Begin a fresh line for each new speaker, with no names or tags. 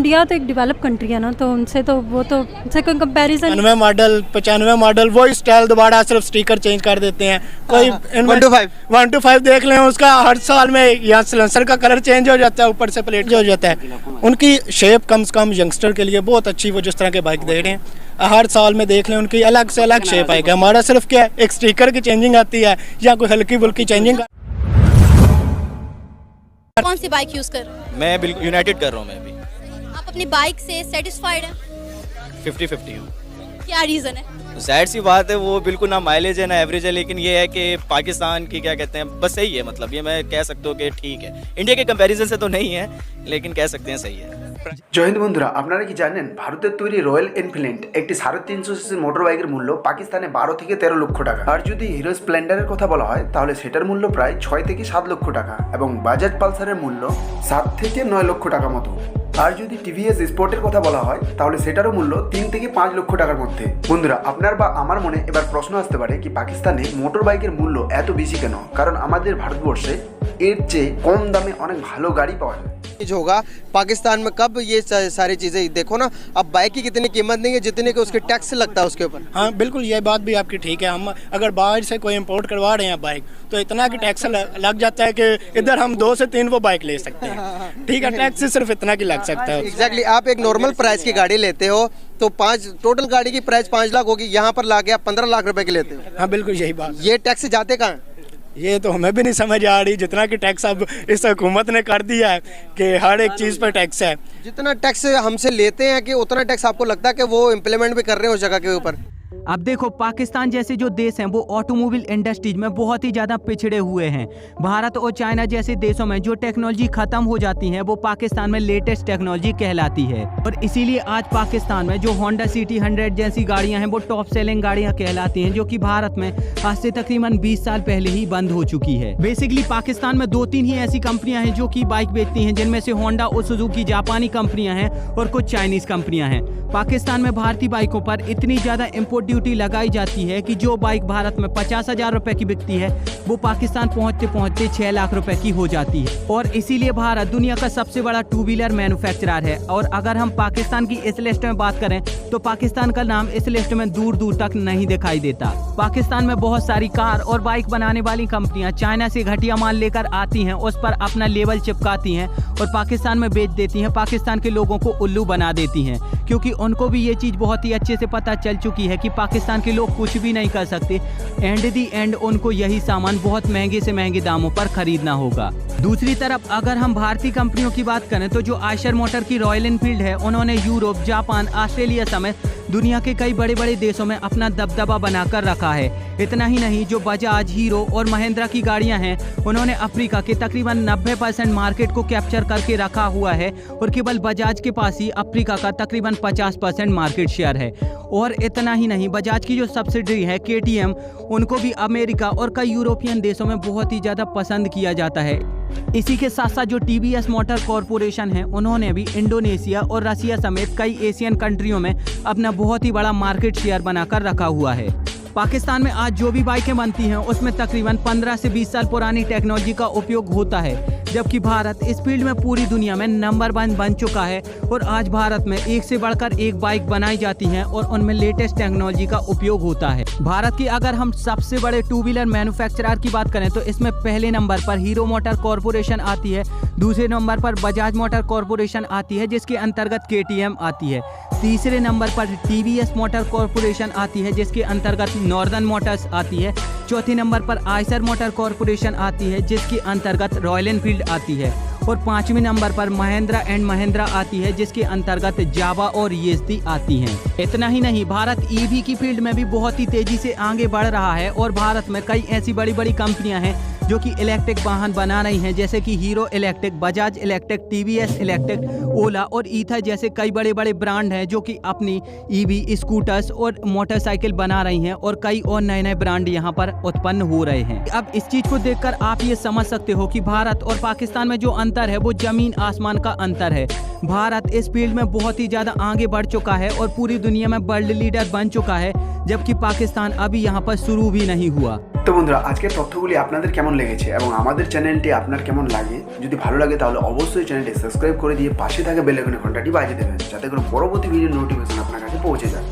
India तो एक develop country है ना, तो उनसे तो वो तो उनसे कोई कंपैरिजन।
95 मॉडल वही स्टाइल दोबारा, सिर्फ स्टिकर चेंज कर देते हैं। कोई 1 to 5 देख लें, उसका हर साल में यहाँ सिलेंसर का कलर चेंज हो जाता है, ऊपर से प्लेट हो जाता है। उनकी शेप कम से कम यंगस्टर के लिए बहुत अच्छी, वो जिस तरह के बाइक दे रहे हैं हर साल में देख लें उनकी अलग से अलग शेप आएगा। हमारा सिर्फ क्या है, एक स्टिकर की चेंजिंग आती है या कोई हल्की फुल्की चेंजिंग।
कौन सी बाइक यूज कर रहे हो?
मैं बिल्कुल यूनाइटेड कर रहा हूँ। मैं भी।
आप अपनी बाइक से सेटिस्फाइड हैं?
50-50 हूँ।
क्या रीजन है?
जाहिर सी बात है, वो बिल्कुल ना माइलेज है ना एवरेज है, लेकिन ये है कि पाकिस्तान की क्या कहते हैं, बस सही है। मतलब ये मैं कह सकता हूँ कि ठीक है, इंडिया के कंपैरिजन से तो नहीं है, लेकिन कह सकते हैं सही है।
জয় হিন্দ বন্ধুরা, আপনারা কি জানেন ভারতের তৈরি রয়্যাল এনফিল্ড একটি 350 সিসি মোটর বাইকের মূল্য পাকিস্তানে 12 থেকে 13 লক্ষ টাকা। আর যদি হিরো স্প্লেন্ডারের কথা বলা হয় তাহলে সেটার মূল্য প্রায় 6 থেকে 7 লক্ষ টাকা এবং বাজাজ পালসারের মূল্য 7 থেকে 9 লক্ষ টাকা মতো। আর যদি টিভিএস স্পোর্টের কথা বলা হয় তাহলে সেটারও মূল্য 3 থেকে 5 লক্ষ টাকার মধ্যে। বন্ধুরা, আপনার বা আমার মনে এবার প্রশ্ন আসতে পারে কি পাকিস্তানে মোটর বাইকের মূল্য এত বেশি কেন? কারণ আমাদের ভারতবর্ষে এর চেয়ে কম দামে অনেক ভালো গাড়ি পাওয়া যায়।
होगा पाकिस्तान में कब ये सारी चीज़ें देखो ना, अब बाइक की कितनी कीमत नहीं है जितने के उसके टैक्स लगता है उसके ऊपर।
हाँ बिल्कुल, ये बात भी आपकी ठीक है। हम अगर बाहर से कोई इंपोर्ट करवा रहे हैं बाइक तो इतना कि टैक्स लग जाता है कि इधर हम 2 से 3 वो बाइक ले सकते हैं। ठीक है, टैक्स सिर्फ इतना की लग सकता है।
एग्जैक्टली, आप एक नॉर्मल प्राइस की गाड़ी लेते हो तो 5 टोटल गाड़ी की प्राइस 5 लाख होगी, यहाँ पर ला के आप 15 लाख रुपए की लेते हो।
हाँ बिल्कुल यही बात।
ये टैक्स जाते कहाँ?
ये तो हमें भी नहीं समझ आ रही, जितना कि टैक्स अब इस हुकूमत ने कर दिया है कि हर एक चीज़ पर टैक्स है।
जितना टैक्स हमसे लेते हैं कि उतना टैक्स आपको लगता है कि वो इम्प्लीमेंट भी कर रहे हो उस जगह के ऊपर?
अब देखो, पाकिस्तान जैसे जो देश हैं वो ऑटोमोबाइल इंडस्ट्रीज में बहुत ही ज़्यादा पिछड़े हुए हैं। भारत और चाइना जैसे देशों में जो टेक्नोलॉजी ख़त्म हो जाती है वो पाकिस्तान में लेटेस्ट टेक्नोलॉजी कहलाती है, और इसीलिए आज पाकिस्तान में जो होंडा सिटी 100 जैसी गाड़ियां हैं वो टॉप सेलिंग गाड़ियां कहलाती हैं, जो कि भारत में आज से तकरीबन 20 साल पहले ही बंद हो चुकी है। बेसिकली पाकिस्तान में 2-3 ही ऐसी कंपनियां हैं जो कि बाइक बेचती हैं, जिनमें से होंडा और सुजुकी जापानी कंपनियां हैं और कुछ चाइनीज़ कंपनियां हैं। पाकिस्तान में भारतीय बाइकों पर इतनी ज़्यादा इम्पोर्ट ड्यूटी लगाई जाती है कि जो बाइक भारत में 50,000 रुपए की बिकती है वो पाकिस्तान पहुंचते पहुंचते 6 लाख रुपए की हो जाती है। और इसीलिए भारत दुनिया का सबसे बड़ा 2 व्हीलर मैन्युफैक्चरर है। और अगर हम पाकिस्तान की इस लिस्ट में बात करें तो पाकिस्तान का नाम इस लिस्ट में दूर दूर तक नहीं दिखाई देता। पाकिस्तान में बहुत सारी कार और बाइक बनाने वाली कंपनियां चाइना से घटिया माल लेकर आती हैं, उस पर अपना लेबल चिपकाती हैं और पाकिस्तान में बेच देती हैं। पाकिस्तान के लोगों को उल्लू बना देती हैं, क्योंकि उनको भी ये चीज़ बहुत ही अच्छे से पता चल चुकी है कि पाकिस्तान के लोग कुछ भी नहीं कर सकते। एंड दी एंड उनको यही सामान बहुत महंगे से महंगे दामों पर खरीदना होगा। दूसरी तरफ अगर हम भारतीय कंपनियों की बात करें तो जो आयशर मोटर की रॉयल एनफील्ड है, उन्होंने यूरोप, जापान, ऑस्ट्रेलिया समेत दुनिया के कई बड़े बड़े देशों में अपना दबदबा बनाकर रखा है। इतना ही नहीं, जो बजाज, हीरो और महिंद्रा की गाड़ियां हैं, उन्होंने अफ्रीका के तकरीबन 90% मार्केट को कैप्चर करके रखा हुआ है, और केवल बजाज के पास ही अफ्रीका का तकरीबन 50% मार्केट शेयर है। और इतना ही नहीं, बजाज की जो सब्सिडरी है KTM, उनको भी अमेरिका और कई यूरोपियन देशों में बहुत ही ज़्यादा पसंद किया जाता है। इसी के साथ साथ जो TVS मोटर कॉरपोरेशन है, उन्होंने भी इंडोनेशिया और रसिया समेत कई एशियन कंट्रियों में अपना बहुत ही बड़ा मार्केट शेयर बनाकर रखा हुआ है। पाकिस्तान में आज जो भी बाइकें बनती हैं उसमें तकरीबन 15 से 20 साल पुरानी टेक्नोलॉजी का उपयोग होता है, जबकि भारत इस फील्ड में पूरी दुनिया में नंबर 1 बन चुका है। और आज भारत में एक से बढ़कर एक बाइक बनाई जाती हैं और उनमें लेटेस्ट टेक्नोलॉजी का उपयोग होता है। भारत की अगर हम सबसे बड़े 2 व्हीलर मैन्युफैक्चरर की बात करें तो इसमें पहले नंबर पर हीरो मोटर कॉरपोरेशन आती है, दूसरे नंबर पर बजाज मोटर कॉरपोरेशन आती है जिसके अंतर्गत KTM आती है, तीसरे नंबर पर TVS मोटर कॉरपोरेशन आती है जिसके अंतर्गत नॉर्दर्न मोटर्स आती है, चौथे नंबर पर आयशर मोटर कॉरपोरेशन आती है जिसके अंतर्गत रॉयल एनफील्ड आती है, और 5वें नंबर पर महिंद्रा एंड महिंद्रा आती है जिसके अंतर्गत जावा और येज़दी आती हैं। इतना ही नहीं, भारत EV की फील्ड में भी बहुत ही तेजी से आगे बढ़ रहा है, और भारत में कई ऐसी बड़ी बड़ी कंपनियां हैं जो कि इलेक्ट्रिक वाहन बना रही हैं, जैसे कि Hero electric, Bajaj electric, TVS electric, Ola और ईथर जैसे कई बड़े बड़े ब्रांड हैं जो कि अपनी EV स्कूटर्स और मोटरसाइकिल बना रही हैं, और कई और नए नए ब्रांड यहाँ पर उत्पन्न हो रहे हैं। अब इस चीज़ को देखकर आप ये समझ सकते हो कि भारत और पाकिस्तान में जो अंतर है वो जमीन आसमान का अंतर है। भारत इस फील्ड में बहुत ही ज़्यादा आगे बढ़ चुका है और पूरी दुनिया में वर्ल्ड लीडर बन चुका है, जबकि पाकिस्तान अभी यहाँ पर शुरू भी नहीं हुआ।
তো বন্ধুরা আজকের তথ্যগুলি আপনাদের কেমন লেগেছে এবং আমাদের চ্যানেলটি আপনার কেমন লাগে, যদি ভালো লাগে তাহলে অবশ্যই চ্যানেলটি সাবস্ক্রাইব করে দিয়ে পাশে থাকা বেল আইকনের ঘন্টাটি বাজিয়ে দেবেন, যাতে করে পরবর্তী ভিডিওর নোটিফিকেশন আপনার কাছে পৌঁছে যায়।